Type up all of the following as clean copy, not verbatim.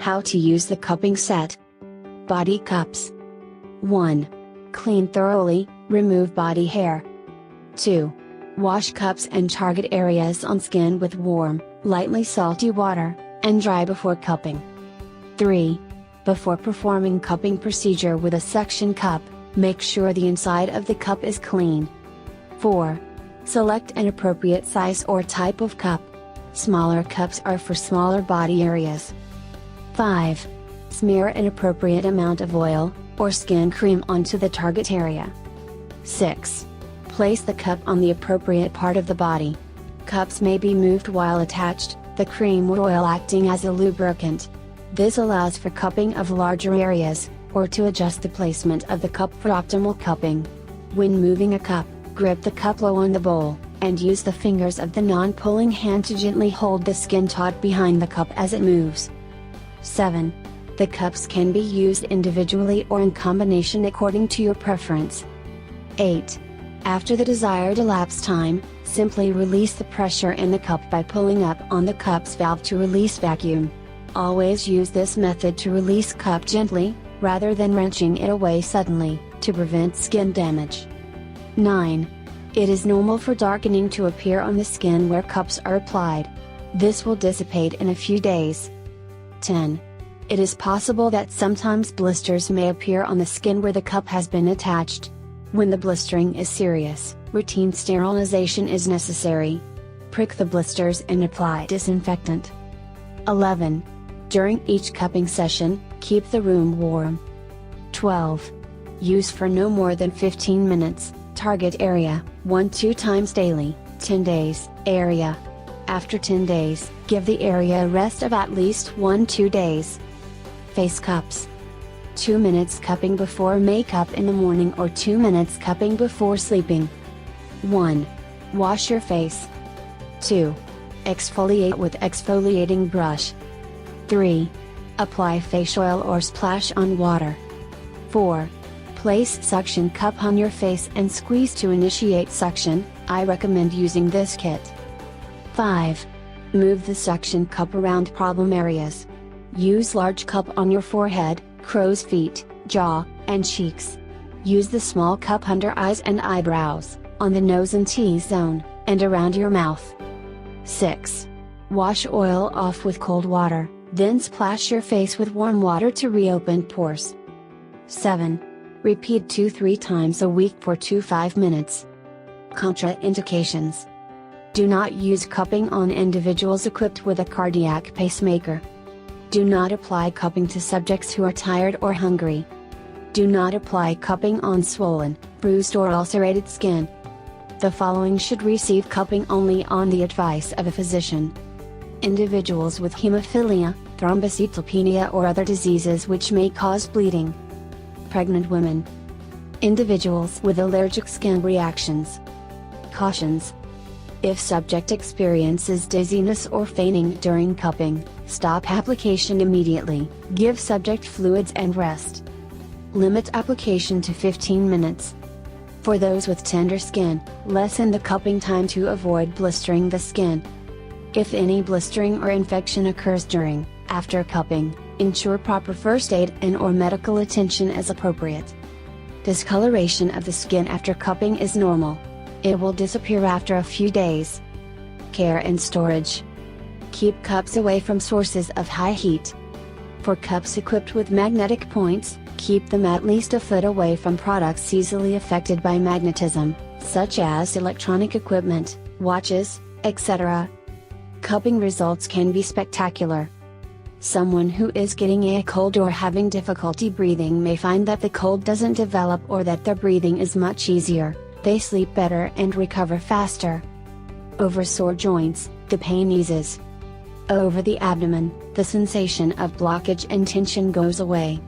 How to use the cupping set. Body cups. 1. Clean thoroughly, remove body hair. 2. Wash cups and target areas on skin with warm, lightly salty water, and dry before cupping. 3. Before performing cupping procedure with a suction cup, make sure the inside of the cup is clean. 4. Select an appropriate size or type of cup. Smaller cups are for smaller body areas. 5. Smear an appropriate amount of oil, or skin cream onto the target area. 6. Place the cup on the appropriate part of the body. Cups may be moved while attached, the cream or oil acting as a lubricant. This allows for cupping of larger areas, or to adjust the placement of the cup for optimal cupping. When moving a cup, grip the cup low on the bowl, and use the fingers of the non-pulling hand to gently hold the skin taut behind the cup as it moves. 7. The cups can be used individually or in combination according to your preference. 8. After the desired elapsed time, simply release the pressure in the cup by pulling up on the cup's valve to release vacuum. Always use this method to release cup gently, rather than wrenching it away suddenly, to prevent skin damage. 9. It is normal for darkening to appear on the skin where cups are applied. This will dissipate in a few days. 10. It is possible that sometimes blisters may appear on the skin where the cup has been attached. When the blistering is serious, routine sterilization is necessary. Prick the blisters and apply disinfectant. 11. During each cupping session, keep the room warm. 12. Use for no more than 15 minutes, target area, 1-2 times daily, 10 days, area. After 10 days, give the area a rest of at least 1-2 days. Face cups. 2 minutes cupping before makeup in the morning or 2 minutes cupping before sleeping. 1. Wash your face. 2. Exfoliate with exfoliating brush. 3. Apply face oil or splash on water. 4. Place suction cup on your face and squeeze to initiate suction. I recommend using this kit. 5. Move the suction cup around problem areas. Use large cup on your forehead, crow's feet, jaw, and cheeks. Use the small cup under eyes and eyebrows, on the nose and T-zone, and around your mouth. 6. Wash oil off with cold water, then splash your face with warm water to reopen pores. 7. Repeat 2-3 times a week for 2-5 minutes. Contraindications. Do not use cupping on individuals equipped with a cardiac pacemaker. Do not apply cupping to subjects who are tired or hungry. Do not apply cupping on swollen, bruised or ulcerated skin. The following should receive cupping only on the advice of a physician. Individuals with hemophilia, thrombocytopenia or other diseases which may cause bleeding. Pregnant women. Individuals with allergic skin reactions. Cautions. If subject experiences dizziness or fainting during cupping, stop application immediately, give subject fluids and rest. Limit application to 15 minutes. For those with tender skin, lessen the cupping time to avoid blistering the skin. If any blistering or infection occurs during, after cupping, ensure proper first aid and/or medical attention as appropriate. Discoloration of the skin after cupping is normal. It will disappear after a few days. Care and storage. Keep cups away from sources of high heat. For cups equipped with magnetic points, keep them at least a foot away from products easily affected by magnetism, such as electronic equipment, watches, etc. Cupping results can be spectacular. Someone who is getting a cold or having difficulty breathing may find that the cold doesn't develop or that their breathing is much easier. They sleep better and recover faster. Over sore joints, the pain eases. Over the abdomen, the sensation of blockage and tension goes away.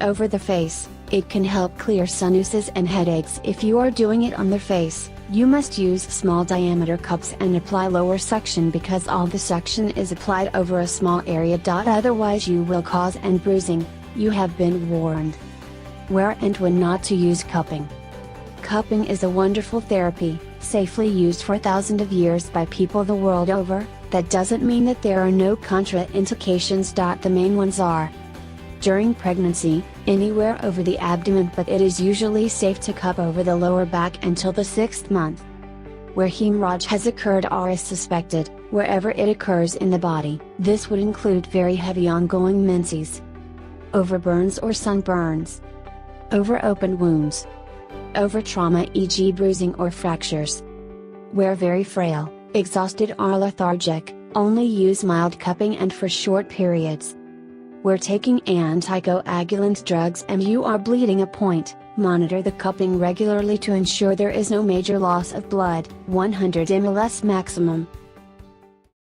Over the face, it can help clear sinuses and headaches. If you are doing it on the face, you must use small diameter cups and apply lower suction because all the suction is applied over a small area. Otherwise you will cause and bruising. You have been warned. Where and when not to use cupping. Cupping is a wonderful therapy, safely used for thousands of years by people the world over. That doesn't mean that there are no contraindications. The main ones are: during pregnancy, anywhere over the abdomen, but it is usually safe to cup over the lower back until the 6th month. Where hemorrhage has occurred or is suspected, wherever it occurs in the body, this would include very heavy ongoing menses, over burns or sunburns, over open wounds, over trauma e.g. bruising or fractures. Where very frail, exhausted or lethargic, only use mild cupping and for short periods. Where taking anticoagulant drugs and you are bleeding a point, monitor the cupping regularly to ensure there is no major loss of blood, 100 ml maximum,